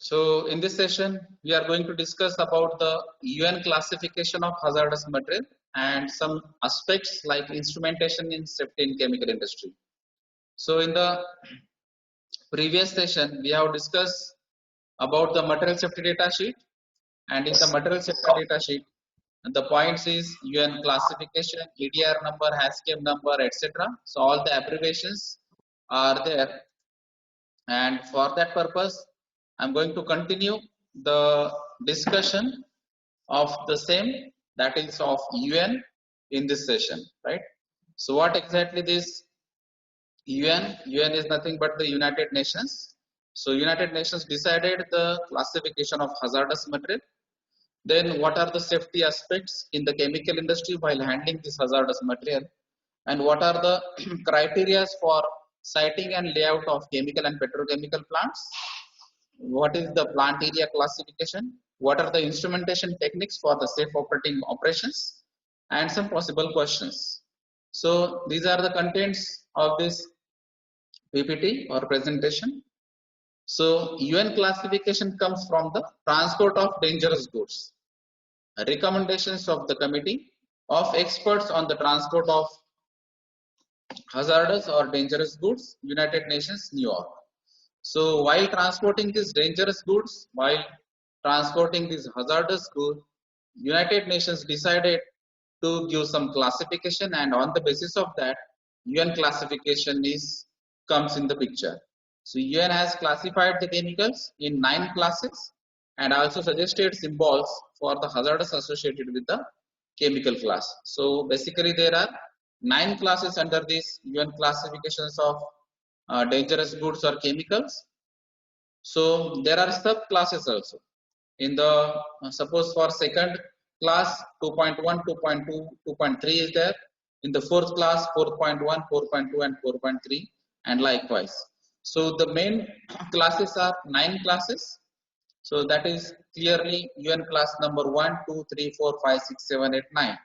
So in this session, we are going to discuss about the UN classification of hazardous material and some aspects like instrumentation in safety in chemical industry. So in the previous session, we have discussed about the material safety data sheet, and in the material safety data sheet, the points is UN classification, EDR number, HASCAP number, etc. So all the abbreviations are there, and for that purpose, I'm going to continue the discussion of the same, that is of UN, in this session, right? So what exactly this UN? UN is nothing but the United Nations. So United Nations decided the classification of hazardous material. Then what are the safety aspects in the chemical industry while handling this hazardous material, and what are the criteria for siting and layout of chemical and petrochemical plants? What is the plant area classification? What are the instrumentation techniques for the safe operating operations? And some possible questions. So these are the contents of this PPT or presentation. So UN classification comes from the transport of dangerous goods. Recommendations of the committee of experts on the transport of hazardous or dangerous goods, United Nations, New York. So while transporting these dangerous goods, while transporting these hazardous goods, United Nations decided to give some classification, and on the basis of that, UN classification comes in the picture. So UN has classified the chemicals in 9 classes and also suggested symbols for the hazardous associated with the chemical class. So basically there are 9 classes under this UN classifications of dangerous goods or chemicals. So there are subclasses also. In the suppose for second class 2.1, 2.2, 2.3 is there. In the fourth class 4.1, 4.2 and 4.3, and likewise. So the main classes are 9 classes. So that is clearly UN class number 1, 2, 3, 4, 5, 6, 7, 8, 9.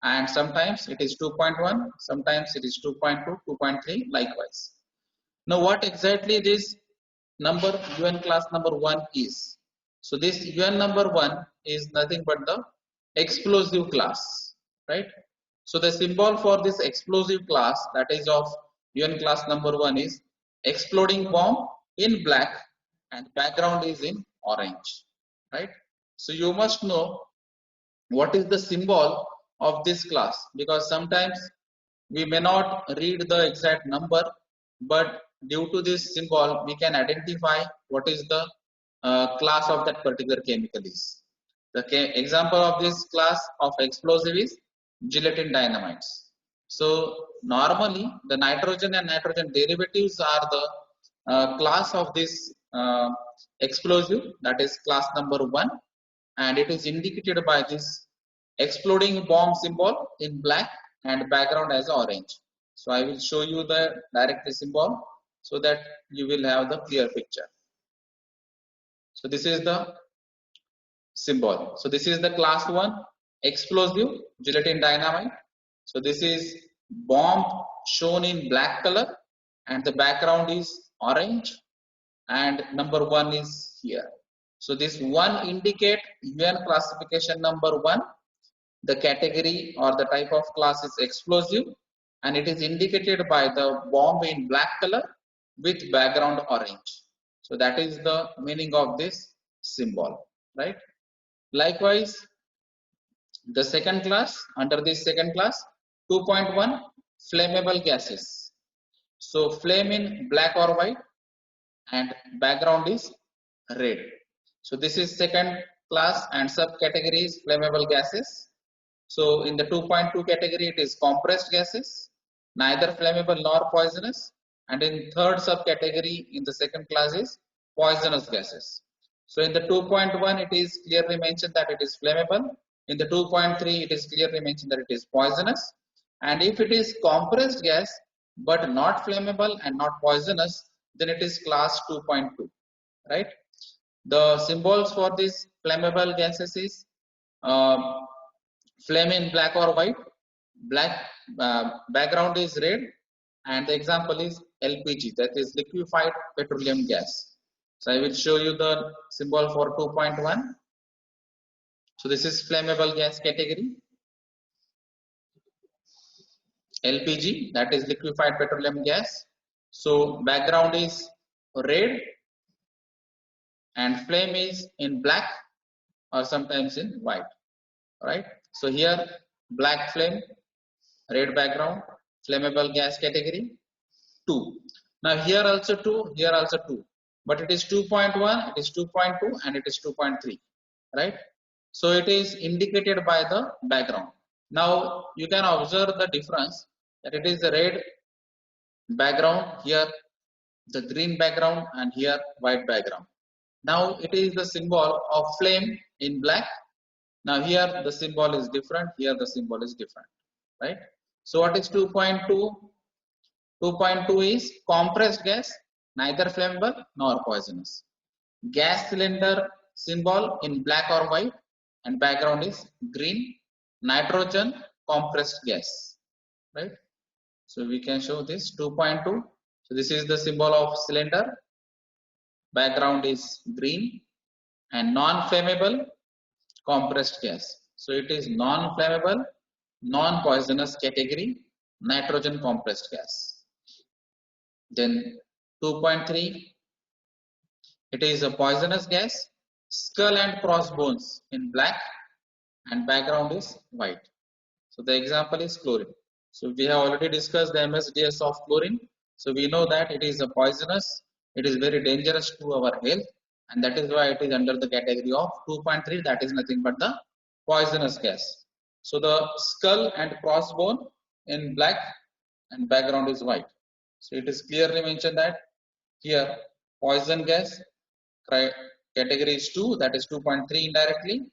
And sometimes it is 2.1, sometimes it is 2.2, 2.3, likewise. Now what exactly this number UN class number 1 is? So this UN number 1 is nothing but the explosive class, right? So the symbol for this explosive class, that is of UN class number 1, is exploding bomb in black and background is in orange, right? So you must know what is the symbol of this class, because sometimes we may not read the exact number, but due to this symbol we can identify what is the class of that particular chemical is. The example of this class of explosive is gelatin dynamites. So normally the nitrogen and nitrogen derivatives are the class of this explosive, that is class number 1, and it is indicated by this exploding bomb symbol in black and background as orange. So I will show you the directly symbol so that you will have the clear picture. So this is the symbol. So this is the class 1 explosive gelatin dynamite. So this is bomb shown in black color and the background is orange, and number 1 is here. So this 1 indicate UN classification number 1. The category or the type of class is explosive, and it is indicated by the bomb in black color with background orange. So that is the meaning of this symbol, right? Likewise, the second class, under this second class 2.1, flammable gases. So flame in black or white and background is red. So this is second class, and subcategory is flammable gases. So in the 2.2 category it is compressed gases, neither flammable nor poisonous, and in third subcategory in the second class is poisonous gases. So in the 2.1 it is clearly mentioned that it is flammable. In the 2.3 it is clearly mentioned that it is poisonous. And if it is compressed gas but not flammable and not poisonous, then it is class 2.2, right? The symbols for these flammable gases is flame in black or white, black background is red, and the example is LPG, that is liquefied petroleum gas. So I will show you the symbol for 2.1. So this is flammable gas category. LPG, that is liquefied petroleum gas. So background is red and flame is in black or sometimes in white, right? So here black flame, red background, flammable gas category 2. Now here also 2, here also 2, but it is 2.1, it is 2.2 and it is 2.3, right? So it is indicated by the background. Now you can observe the difference that it is the red background, here the green background and here white background. Now it is the symbol of flame in black. Now here the symbol is different, here the symbol is different, right? So what is 2.2? 2.2 is compressed gas, neither flammable nor poisonous. Gas cylinder symbol in black or white and background is green. Nitrogen compressed gas, right? So we can show this 2.2. So this is the symbol of cylinder. Background is green and non-flammable compressed gas. So it is non-flammable, non-poisonous category, nitrogen compressed gas. Then 2.3, it is a poisonous gas, skull and crossbones in black and background is white. So the example is chlorine. So we have already discussed the MSDS of chlorine. So we know that it is a poisonous, it is very dangerous to our health, and that is why it is under the category of 2.3, that is nothing but the poisonous gas. So the skull and crossbone in black and background is white. So it is clearly mentioned that here poison gas category is 2, that is 2.3 indirectly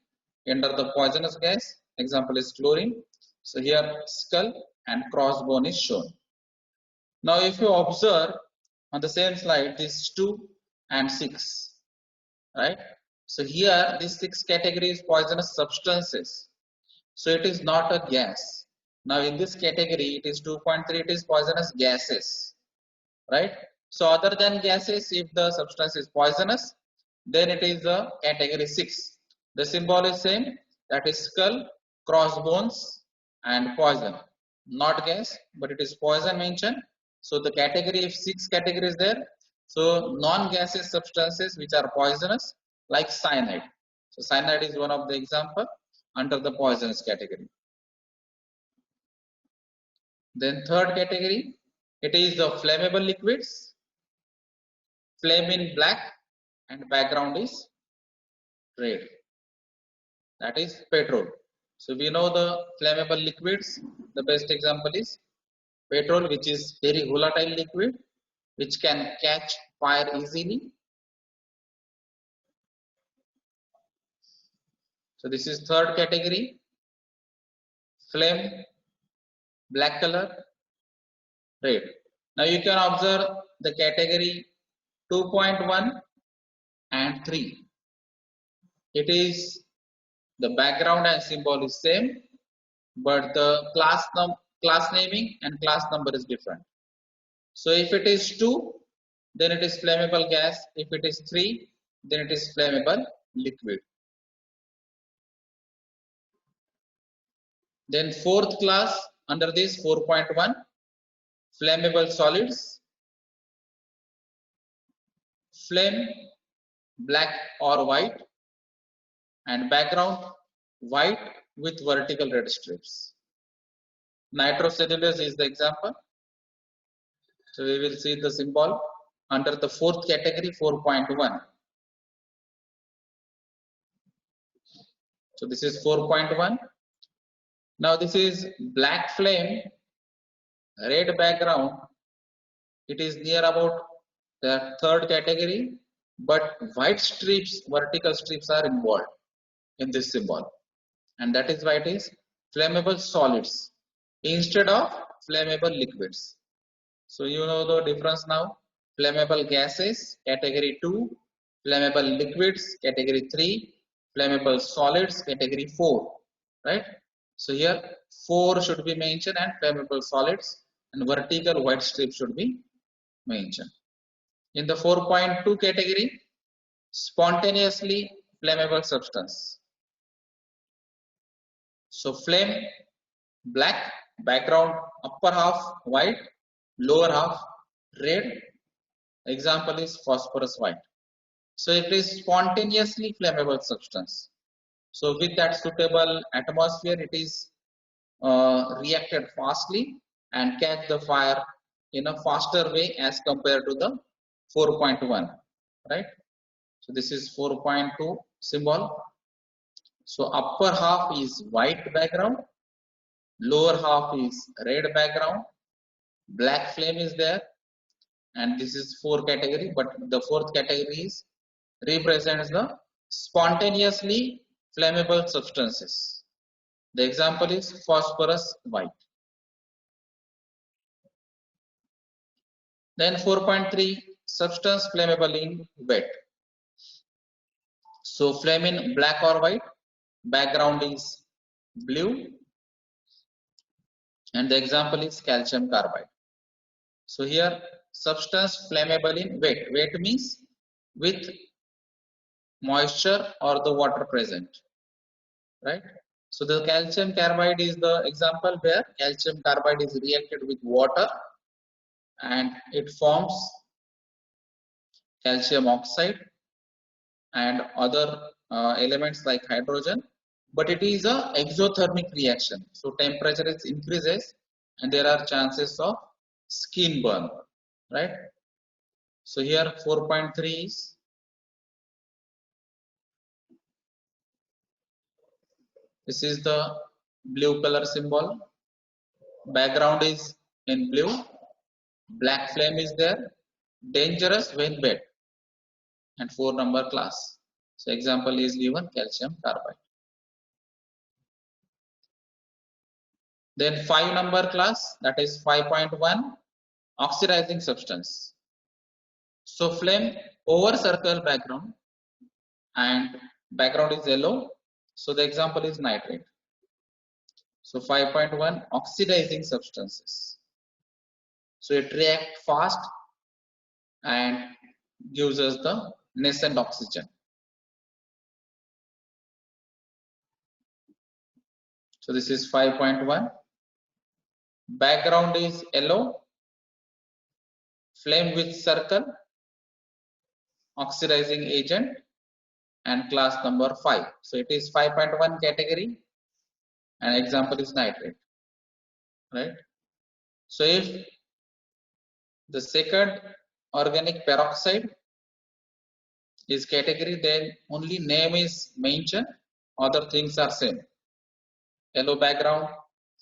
under the poisonous gas. Example is chlorine. So here skull and crossbone is shown. Now if you observe on the same slide this 2 and 6, right? So here this 6 category is poisonous substances. So it is not a gas. Now in this category it is 2.3, it is poisonous gases, right? So other than gases, if the substance is poisonous, then it is the category 6. The symbol is same, that is skull, crossbones and poison. Not gas, but it is poison mentioned. So the category, if 6 categories there, so non-gaseous substances which are poisonous like cyanide. So cyanide is one of the example under the poisonous category. Then third category, it is the flammable liquids. Flame in black and background is red, that is petrol. So we know the flammable liquids, the best example is petrol, which is very volatile liquid which can catch fire easily. So this is third category, flame, black color, red. Now you can observe the category 2.1 and 3. It is the background and symbol is same, but the class naming and class number is different. So if it is 2, then it is flammable gas. If it is 3, then it is flammable liquid. Then fourth class under this 4.1, flammable solids. Flame black or white and background white with vertical red strips. Nitrocellulose is the example. So we will see the symbol under the fourth category 4.1. So this is 4.1. Now this is black flame, red background. It is near about the third category, but white strips, vertical strips are involved in this symbol, and that is why it is flammable solids instead of flammable liquids. So you know the difference now. Flammable gases category 2, flammable liquids category 3, flammable solids category 4, right? So here 4 should be mentioned and flammable solids and vertical white strip should be mentioned. In the 4.2 category, spontaneously flammable substance. So flame, black, background, upper half white, lower half red. Example is phosphorus white. So it is spontaneously flammable substance. So with that suitable atmosphere, it is reacted fastly and catch the fire in a faster way as compared to the 4.1, right? So this is 4.2 symbol. So upper half is white background, lower half is red background, black flame is there, and this is 4 category, but the fourth category is represents the spontaneously flammable substances. The example is phosphorus white. Then 4.3 substance flammable in wet. So flame in black or white, background is blue, and the example is calcium carbide. So here substance flammable in wet. Wet means with moisture or the water present, right? So the calcium carbide is the example where calcium carbide is reacted with water and it forms calcium oxide and other elements like hydrogen, but it is a exothermic reaction. So temperature is increases and there are chances of skin burn, right? So here 4.3 is this is the blue color symbol. Background is in blue. Black flame is there. Dangerous when wet. And 4 number class. So example is given calcium carbide. Then 5 number class, that is 5.1, oxidizing substance. So flame over circle background and background is yellow. So the example is nitrate. So 5.1, oxidizing substances. So it reacts fast and gives us the nascent oxygen. So this is 5.1. Background is yellow. Flame with circle, oxidizing agent, and class number 5. So it is 5.1 category and example is nitrate, right? So if the second organic peroxide is category, then only name is mentioned, other things are same. Yellow background,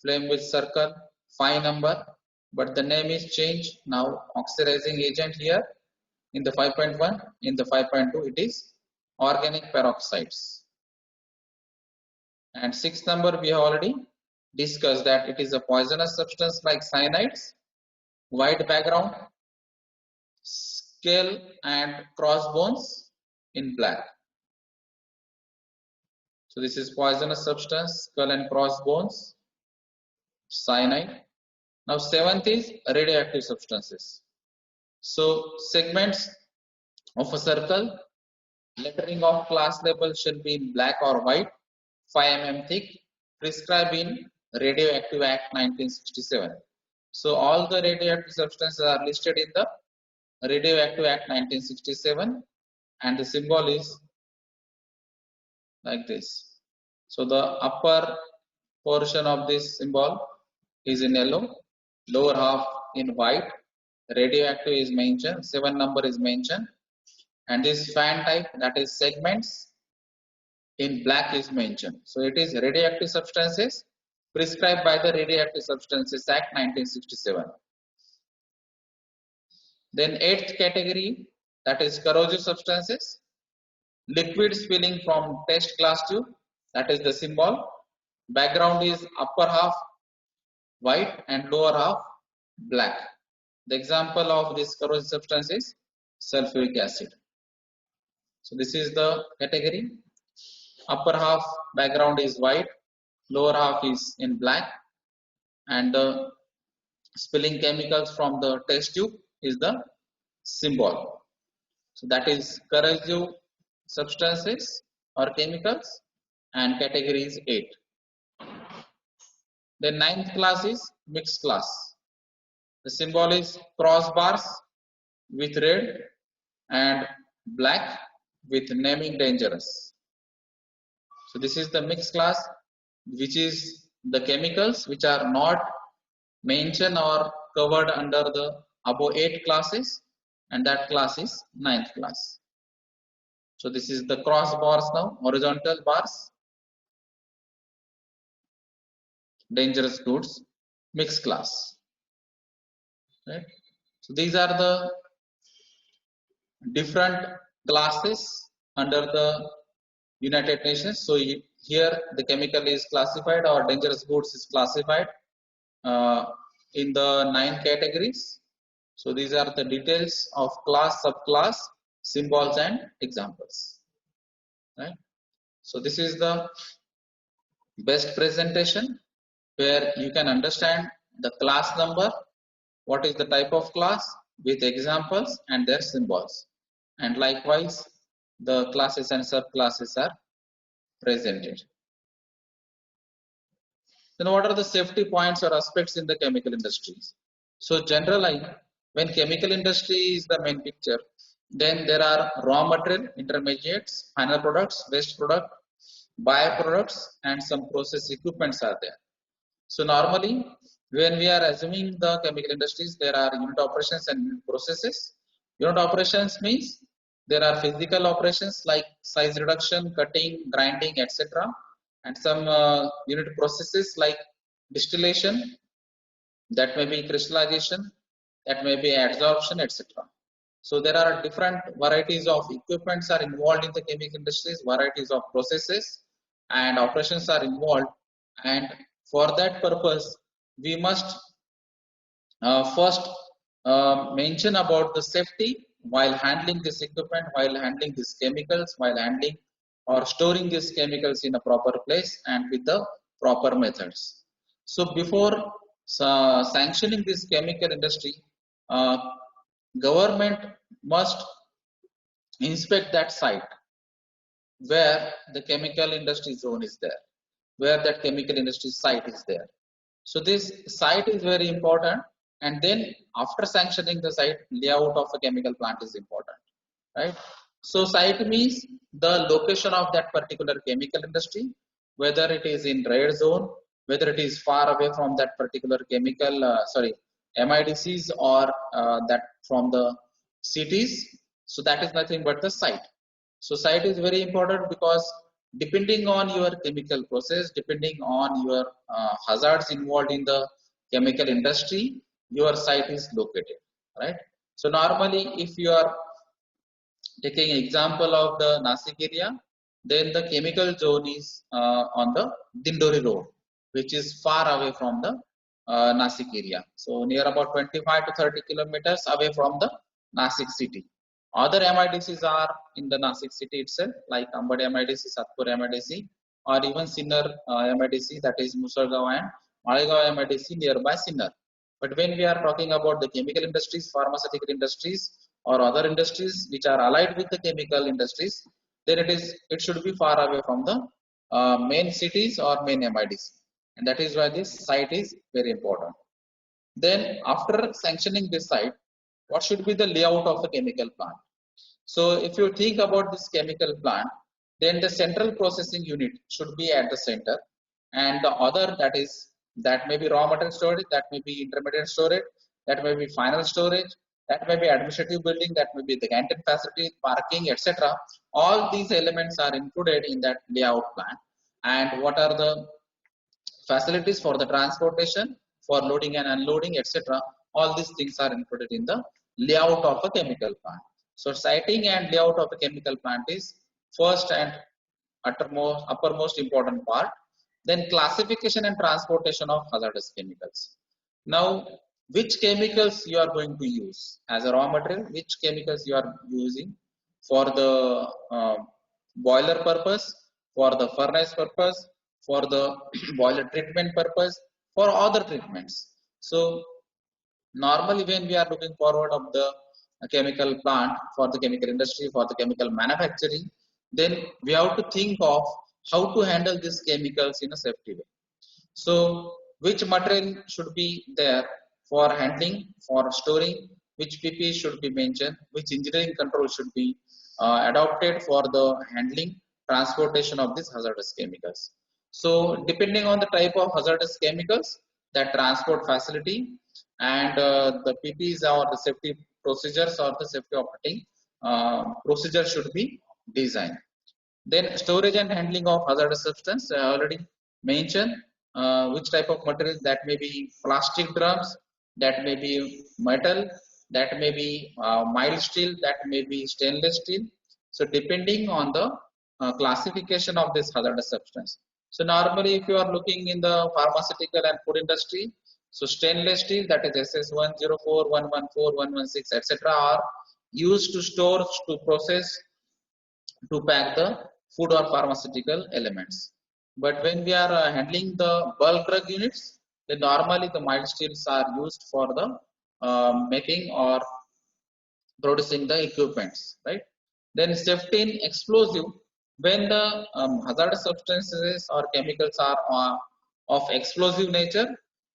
flame with circle, 5 number, but the name is changed. Now oxidizing agent here in the 5.1, in the 5.2 it is organic peroxides. And 6th number we have already discussed that it is a poisonous substance like cyanides, white background, skull and crossbones in black. So this is poisonous substance, skull and crossbones, cyanide. Now 7th is radioactive substances. So segments of a circle, lettering of class label should be in black or white, 5 mm thick, prescribed in Radioactive Act 1967. So all the radioactive substances are listed in the Radioactive Act 1967 and the symbol is like this. So the upper portion of this symbol is in yellow, lower half in white, radioactive is mentioned, 7 number is mentioned, and this fan type, that is segments, in black is mentioned. So it is radioactive substances prescribed by the Radioactive Substances Act 1967. Then 8th category, that is corrosive substances, liquid spilling from test glass tube, that is the symbol. Background is upper half white and lower half black. The example of this corrosive substance is sulfuric acid. So this is the category. Upper half background is white, lower half is in black, and the spilling chemicals from the test tube is the symbol. So that is corrosive substances or chemicals, and category is 8. The ninth class is mixed class. The symbol is cross bars with red and black with naming dangerous. So this is the mixed class, which is the chemicals which are not mentioned or covered under the above 8 classes, and that class is ninth class. So this is the cross bars now, horizontal bars, dangerous goods, mixed class. Right? So these are the different classes under the United Nations. So here the chemical is classified or dangerous goods is classified in the 9 categories. So these are the details of class, subclass, symbols and examples. Right? So this is the best presentation where you can understand the class number, what is the type of class with examples and their symbols, and likewise the classes and subclasses are presented. Then what are the safety points or aspects in the chemical industries? So generally, when chemical industry is the main picture, then there are raw material, intermediates, final products, waste product, bioproducts, and some process equipments are there. So normally, when we are assuming the chemical industries, there are unit operations and unit processes. Unit operations means there are physical operations like size reduction, cutting, grinding, etc. And some unit processes like distillation, that may be crystallization, that may be adsorption, etc. So there are different varieties of equipments are involved in the chemical industries, varieties of processes and operations are involved, and for that purpose we must first mention about the safety while handling this equipment, while handling these chemicals, while handling or storing these chemicals in a proper place and with the proper methods. So before sanctioning this chemical industry, uh, government must inspect that site where the chemical industry zone is there, where that chemical industry site is there. So this site is very important, and then after sanctioning the site, layout of a chemical plant is important, right? So site means the location of that particular chemical industry, whether it is in red zone, whether it is far away from that particular chemical, MIDCs or that from the cities. So that is nothing but the site. So site is very important because depending on your chemical process, depending on your hazards involved in the chemical industry, your site is located, right? So normally if you are taking example of the Nasik area, then the chemical zone is on the Dindori road, which is far away from the Nasik area. So near about 25 to 30 kilometers away from the Nasik city. Other MIDCs are in the Nasik city itself, like Ambad MIDC, Satpur MIDC, or even Sinnar MIDC, that is Musargaon and Malegaon MIDC nearby Sinnar. But when we are talking about the chemical industries, pharmaceutical industries, or other industries which are allied with the chemical industries, then it should be far away from the main cities or main MIDC, and that is why this site is very important. Then after sanctioning this site, what should be the layout of a chemical plant? So if you think about this chemical plant, then the central processing unit should be at the center, and the other that may be raw material storage, that may be intermediate storage, that may be final storage, that may be administrative building, that may be the canteen facility, parking, etc. All these elements are included in that layout plan. And what are the facilities for the transportation, for loading and unloading, etc. All these things are included in the layout of a chemical plant. So siting and layout of a chemical plant is first and uppermost important part. Then classification and transportation of hazardous chemicals. Now, which chemicals you are going to use as a raw material, which chemicals you are using for the boiler purpose, for the furnace purpose, for the boiler treatment purpose, for other treatments. So normally when we are looking forward of the chemical plant for the chemical industry, for the chemical manufacturing, then we have to think of how to handle these chemicals in a safety way. So which material should be there for handling, for storing, which PP should be mentioned, which engineering control should be adopted for the handling, transportation of these hazardous chemicals. So depending on the type of hazardous chemicals, that transport facility and the PPs or the safety procedures or the safety operating procedure should be designed. Then storage and handling of hazardous substance, I already mentioned which type of material, that may be plastic drums, that may be metal, that may be mild steel, that may be stainless steel. So depending on the classification of this hazardous substance. So normally if you are looking in the pharmaceutical and food industry, so stainless steel, that is SS104, 114, 116, etc. are used to store, to process, to pack the food or pharmaceutical elements. But when we are handling the bulk drug units, then normally the mild steels are used for the making or producing the equipments, right? Then safety in explosive, when the hazardous substances or chemicals are of explosive nature,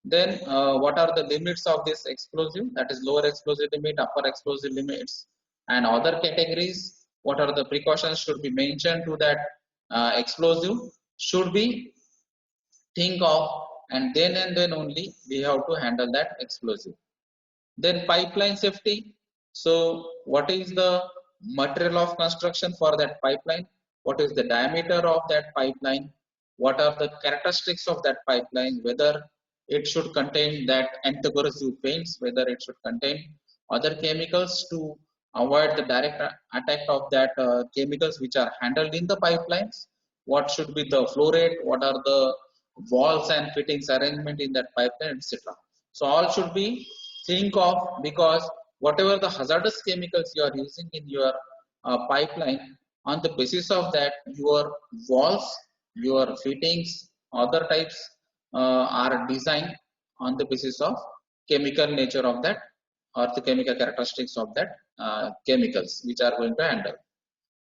then what are the limits of this explosive? That is lower explosive limit, upper explosive limits, and other categories. What are the precautions should be mentioned to that explosive? Should be think of, and then only we have to handle that explosive. Then pipeline safety. So what is the material of construction for that pipeline? What is the diameter of that pipeline? What are the characteristics of that pipeline? Whether it should contain that anti-corrosive paints, whether it should contain other chemicals to avoid the direct attack of that chemicals which are handled in the pipelines. What should be the flow rate? What are the walls and fittings arrangement in that pipeline, etc. So all should be think of, because whatever the hazardous chemicals you are using in your pipeline, on the basis of that your walls, your fittings, other types are designed on the basis of chemical nature of that or the chemical characteristics of that chemicals which are going to handle.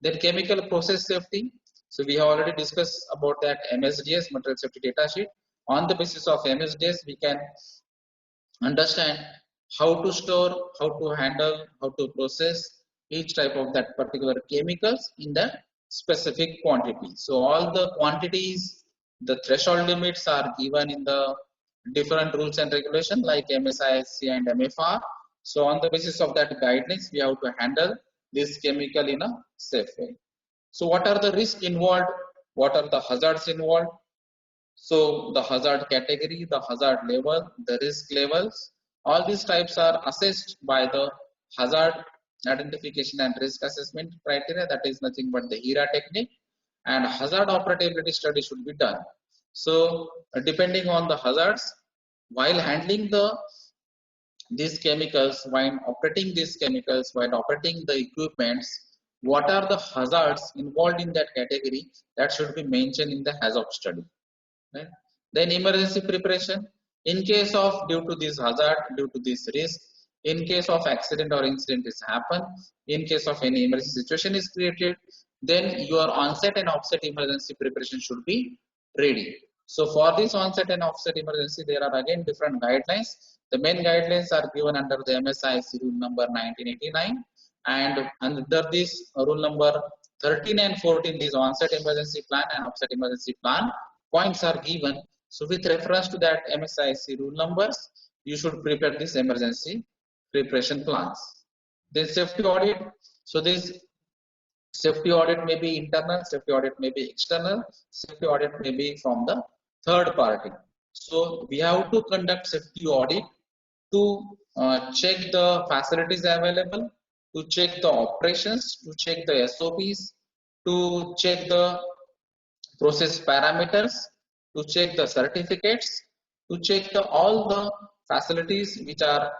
Then chemical process safety. So we have already discussed about that MSDS, material safety data sheet. On the basis of MSDS, we can understand how to store, how to handle, how to process each type of that particular chemicals in the specific quantity. So all the quantities, the threshold limits are given in the different rules and regulation like MSIC and MFR. So on the basis of that guidelines, we have to handle this chemical in a safe way. So what are the risks involved? What are the hazards involved? So the hazard category, the hazard level, the risk levels, all these types are assessed by the hazard identification and risk assessment criteria. That is nothing but the HERA technique, and hazard operability study should be done. So depending on the hazards, while handling these chemicals, while operating these chemicals, while operating the equipments, what are the hazards involved in that category, that should be mentioned in the hazard study. Right? Then emergency preparation. In case of due to this hazard, due to this risk, in case of accident or incident is happen, in case of any emergency situation is created, then your onset and offset emergency preparation should be ready. So for this onset and offset emergency, there are again different guidelines. The main guidelines are given under the MSIC rule number 1989, and under this rule number 13 and 14, this onset emergency plan and offset emergency plan points are given. So with reference to that MSIC rule numbers, you should prepare this emergency preparation plans. Then safety audit. So this safety audit may be internal, safety audit may be external, safety audit may be from the third party. So we have to conduct safety audit to check the facilities available, to check the operations, to check the SOPs, to check the process parameters, to check the certificates, to check all the facilities which are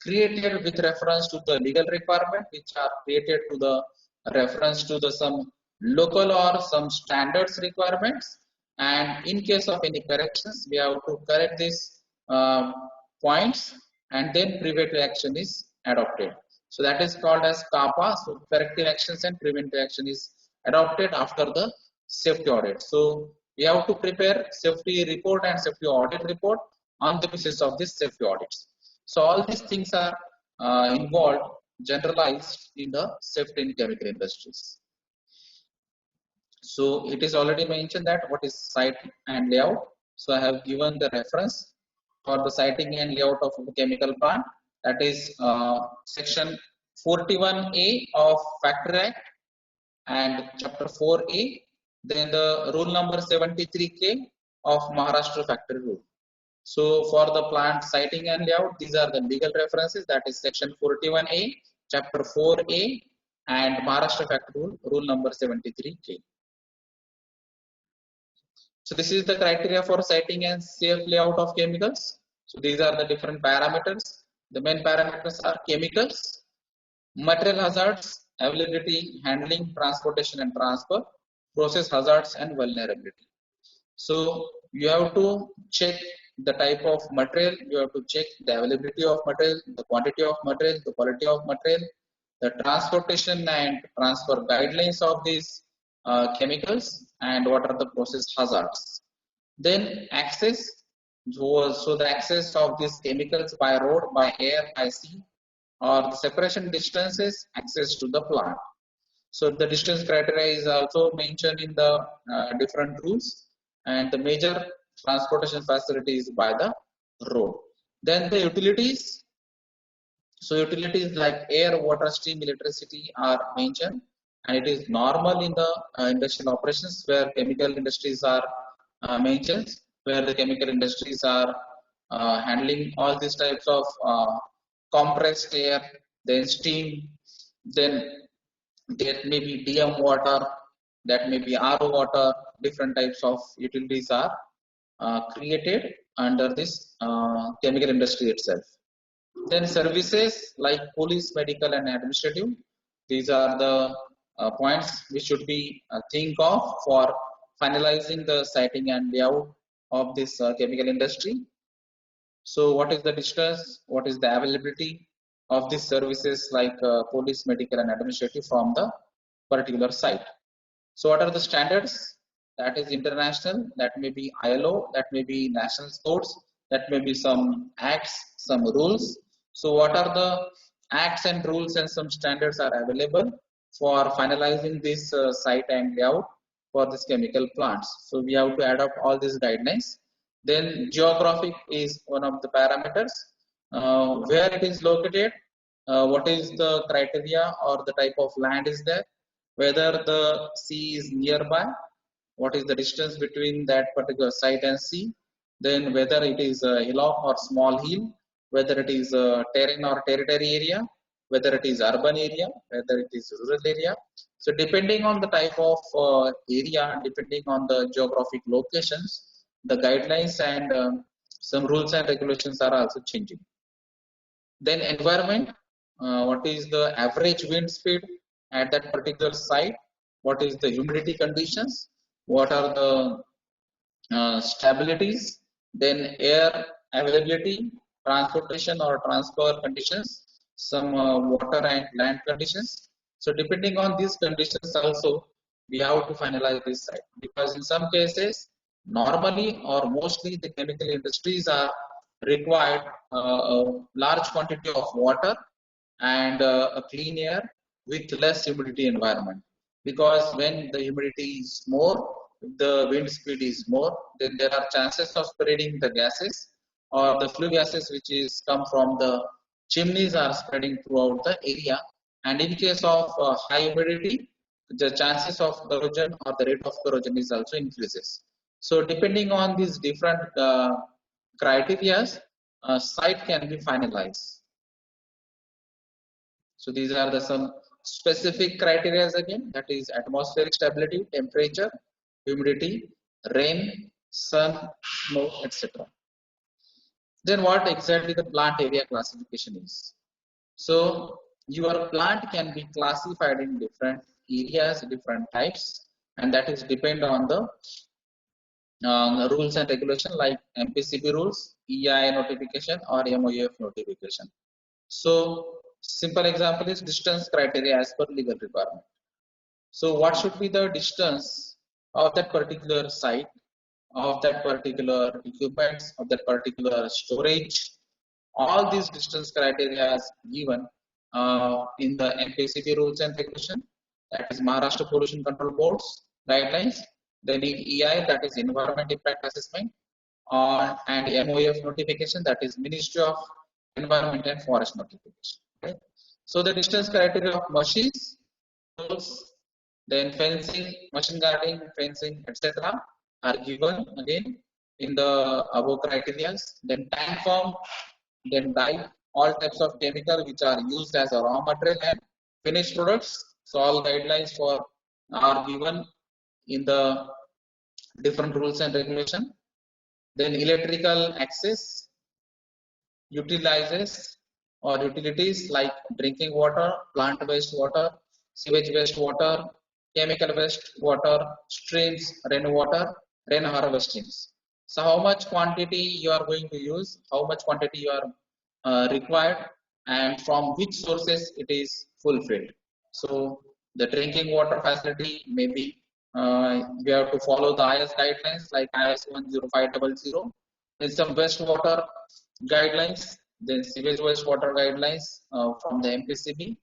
created with reference to the legal requirement, which are created to the reference to the some local or some standards requirements. And in case of any corrections, we have to correct these points, and then preventive action is adopted. So that is called as CAPA. So corrective actions and preventive action is adopted after the safety audit. So we have to prepare safety report and safety audit report on the basis of this safety audits. So all these things are involved, generalized in the safety in chemical industries. So it is already mentioned that what is site and layout. So I have given the reference for the siting and layout of a chemical plant, that is section 41A of Factory Act and chapter 4A, then the rule number 73K of Maharashtra Factory Rule. So for the plant siting and layout, these are the legal references, that is section 41A, chapter 4A and Maharashtra Factory Rule, rule number 73K. So this is the criteria for siting and safe layout of chemicals. So these are the different parameters. The main parameters are chemicals, material hazards, availability, handling, transportation and transfer, process hazards and vulnerability. So you have to check the type of material, you have to check the availability of material, the quantity of material, the quality of material, the transportation and transfer guidelines of these chemicals, and what are the process hazards. Then access, so the access of these chemicals by road, by air, by sea, or the separation distances, access to the plant. So the distance criteria is also mentioned in the different rules, and the major transportation facilities by the road. Then the utilities. So utilities like air, water, steam, electricity are mentioned, and it is normal in the industrial operations where chemical industries are mentioned, where the chemical industries are handling all these types of compressed air, then steam, then there may be DM water, that may be RO water, different types of utilities are created under this chemical industry itself. Then services like police, medical and administrative, these are the points which should be think of for finalizing the siting and layout of this chemical industry. So what is the distance, what is the availability of these services like police, medical and administrative from the particular site. So what are the standards? That is international, that may be ILO, that may be national codes, that may be some acts, some rules. So what are the acts and rules and some standards are available for finalizing this site and layout for this chemical plants? So we have to adopt all these guidelines. Then geographic is one of the parameters, where it is located, what is the criteria or the type of land is there, whether the sea is nearby, what is the distance between that particular site and sea, then whether it is a hillock or small hill, whether it is a terrain or territory area, whether it is urban area, whether it is rural area. So depending on the type of area, depending on the geographic locations, the guidelines and some rules and regulations are also changing. Then environment, what is the average wind speed at that particular site, what is the humidity conditions, what are the stabilities, then air availability, transportation or transfer conditions, some water and land conditions. So depending on these conditions also, we have to finalize this site, because in some cases, normally or mostly the chemical industries are required a large quantity of water and a clean air with less humidity environment, because when the humidity is more, the wind speed is more, then there are chances of spreading the gases or the flue gases which is come from the chimneys are spreading throughout the area, and in case of high humidity, the chances of corrosion or the rate of corrosion is also increases. So depending on these different criteria, site can be finalized. So these are the some specific criteria again, that is atmospheric stability, temperature, humidity, rain, sun, snow, etc. Then what exactly the plant area classification is? So your plant can be classified in different areas, different types, and that is depend on the rules and regulation like MPCB rules, EIA notification or MOEF notification. So simple example is distance criteria as per legal requirement. So what should be the distance of that particular site, of that particular equipments, of that particular storage? All these distance criteria is given in the MPCB rules and regulation, that is Maharashtra Pollution Control Board's guidelines. Then in EI, that is Environment Impact Assessment, and MOF notification, that is Ministry of Environment and Forest notification. Okay. So the distance criteria of machines, tools, then fencing, machine guarding, fencing, etc. are given again in the above criteria. Then tank farm, then dye, all types of chemical which are used as a raw material and finished products. So all guidelines for are given in the different rules and regulation. Then electrical access utilizes or utilities like drinking water, plant waste water, sewage waste water, chemical waste water, streams, rainwater, rain harvestings. So how much quantity you are going to use, how much quantity you are required, and from which sources it is fulfilled. So the drinking water facility maybe we have to follow the IS guidelines like IS 10500. Then some wastewater guidelines, then sewage wastewater guidelines from the MPCB.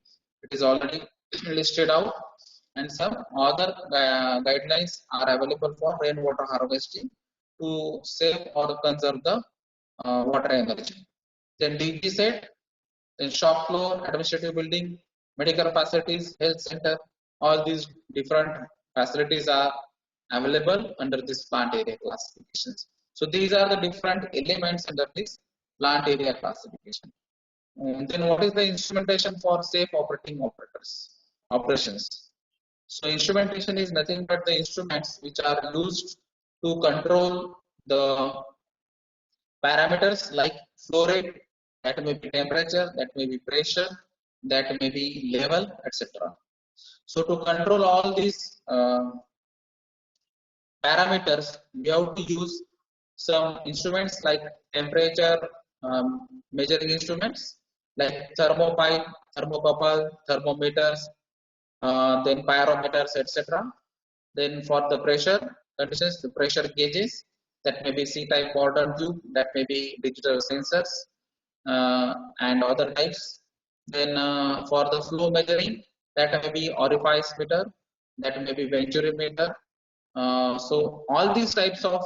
It is already listed out, and some other guidelines are available for rainwater harvesting to save or conserve the water energy. Then DG set, then shop floor, administrative building, medical facilities, health center, all these different facilities are available under this plant area classifications. So these are the different elements under this plant area classification. And then what is the instrumentation for safe operating operations? So instrumentation is nothing but the instruments which are used to control the parameters like flow rate, that may be temperature, that may be pressure, that may be level, etc. So to control all these parameters, we have to use some instruments like temperature measuring instruments like thermopile, thermocouple, thermometers, then pyrometers, etc. Then for the pressure conditions, the pressure gauges, that may be C-type Gordon tube, that may be digital sensors and other types. Then for the flow measuring, that may be orifice meter, that may be venturi meter. So all these types of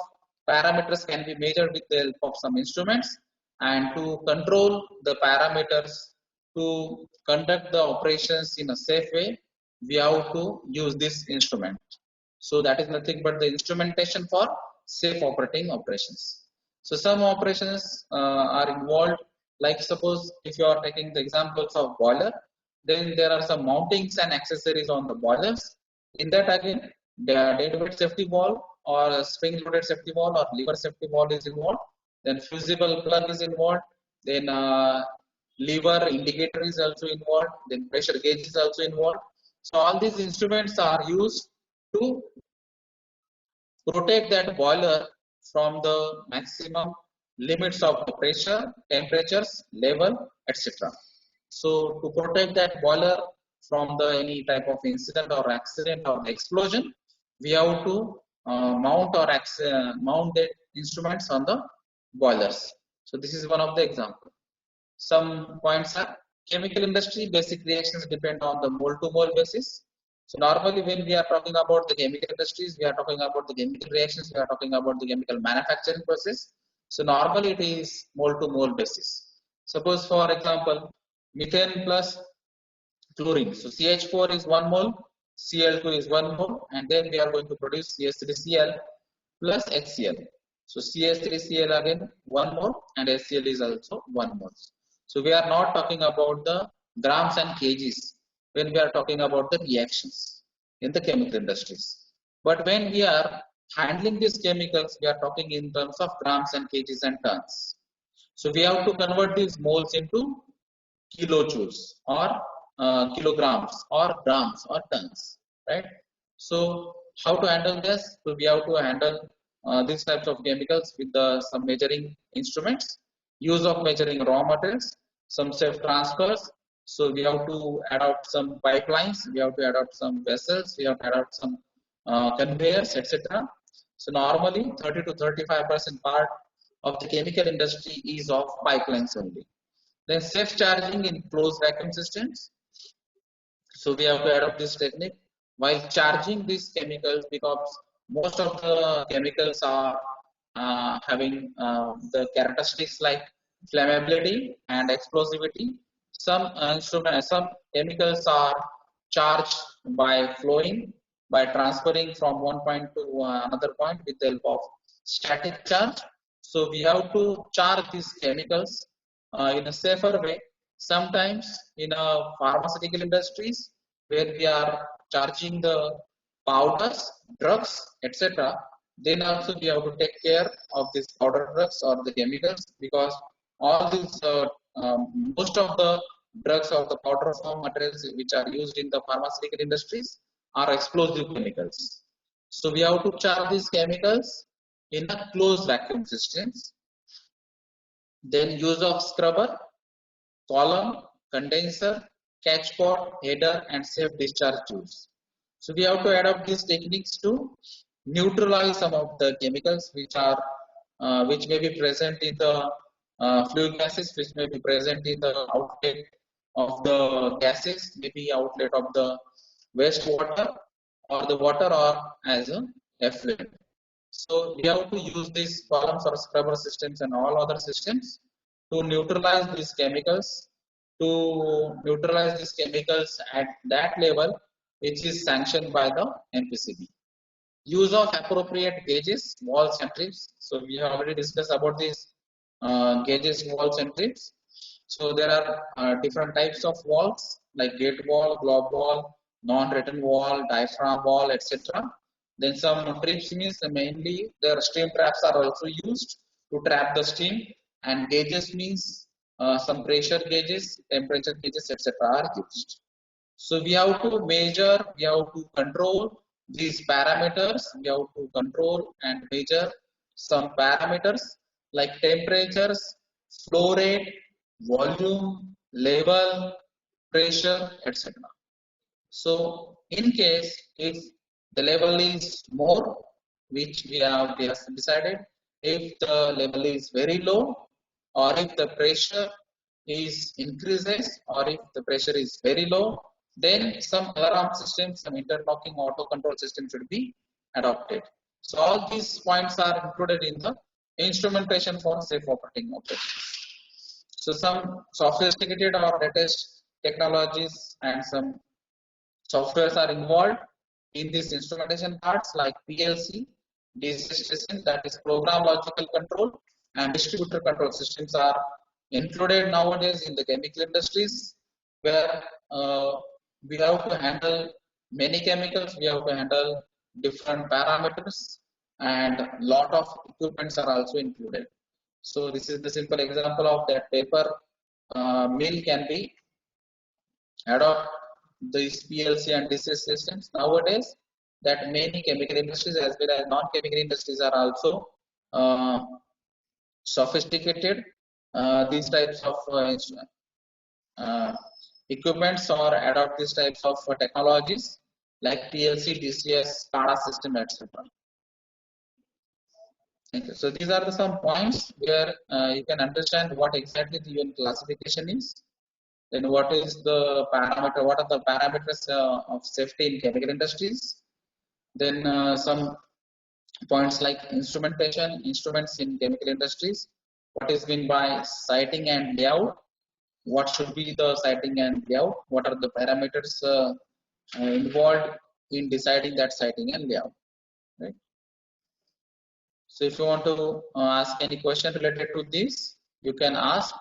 parameters can be measured with the help of some instruments, and to control the parameters to conduct the operations in a safe way, we have to use this instrument. So that is nothing but the instrumentation for safe operating operations. So some operations are involved, like suppose if you are taking the examples of boiler, then there are some mountings and accessories on the boilers. In that again, the deadweight safety valve or spring loaded safety valve or lever safety valve is involved. Then fusible plug is involved. Then lever indicator is also involved. Then pressure gauge is also involved. So all these instruments are used to protect that boiler from the maximum limits of the pressure, temperatures, level, etc. So to protect that boiler from the any type of incident or accident or explosion, we have to mount that instruments on the boilers. So this is one of the example. Some points are chemical industry basic reactions depend on the mole to mole basis. So normally when we are talking about the chemical industries, we are talking about the chemical reactions, we are talking about the chemical manufacturing process. So normally it is mole to mole basis. Suppose for example, methane plus chlorine. So CH4 is 1 mole, Cl2 is 1 mole, and then we are going to produce CH3Cl plus HCl. So CH3Cl again 1 mole and HCl is also 1 mole. So we are not talking about the grams and kgs when we are talking about the reactions in the chemical industries. But when we are handling these chemicals, we are talking in terms of grams and kgs and tons. So we have to convert these moles into kilojoules or kilograms or grams or tons, right? So how to handle this? So we have to handle these types of chemicals with some measuring instruments, use of measuring raw materials, some safe transfers, So we have to adopt some pipelines, we have to adopt some vessels, we have to adopt some conveyors, etc. So normally 30 to 35% part of the chemical industry is of pipelines only. Then safe charging in closed vacuum systems. So we have to adopt this technique while charging these chemicals, because most of the chemicals are having the characteristics like flammability and explosivity. Some chemicals are charged by flowing, by transferring from one point to another point with the help of static charge. So we have to charge these chemicals in a safer way. Sometimes in pharmaceutical industries, where we are charging the powders, drugs, etc., then also we have to take care of these powder drugs or the chemicals, because all these most of the drugs or the powder form materials which are used in the pharmaceutical industries are explosive chemicals. So we have to charge these chemicals in a closed vacuum systems. Then use of scrubber, column, condenser, catch pot, header, and safe discharge tubes. So we have to adopt these techniques to neutralize some of the chemicals which may be present in the flue gases, which may be present in the outlet of the gases, maybe outlet of the wastewater or the water or as a effluent. So we have to use these columns or scrubber systems and all other systems to neutralize these chemicals, at that level which is sanctioned by the NPCB. Use of appropriate gauges, walls and trips. So we have already discussed about these gauges, walls and trips. So there are different types of walls like gate wall, globe wall, non-written wall, diaphragm wall, etc. Then some trips means mainly their steam traps are also used to trap the steam, and gauges means some pressure gauges, temperature gauges, etc. are used. So we have to measure, we have to control these parameters, we have to control and measure some parameters like temperatures, flow rate, volume, level, pressure, etc. So in case if the level is more, which we have decided, if the level is very low, or if the pressure is increases, or if the pressure is very low, then some alarm system, some interlocking auto control system should be adopted. So all these points are included in the instrumentation for safe operating operations. So some sophisticated or latest technologies and some softwares are involved in these instrumentation parts like PLC, DC systems, that is program logical control, and distributor control systems are included nowadays in the chemical industries, where we have to handle many chemicals, we have to handle different parameters, and lot of equipments are also included. So this is the simple example of that paper mill can be adopt these PLC and DC systems nowadays, that many chemical industries as well as non-chemical industries are also uh, sophisticated these types of uh, equipments or adopt these types of technologies like PLC, DCS, SCADA system, etc. Okay. So these are the some points where you can understand what exactly the UN classification is. Then what is the parameter? What are the parameters of safety in chemical industries? Then some points like instrumentation, instruments in chemical industries. What is meant by siting and layout? What should be the siting and layout? What are the parameters involved in deciding that siting and layout? Right. So if you want to ask any question related to this, you can ask.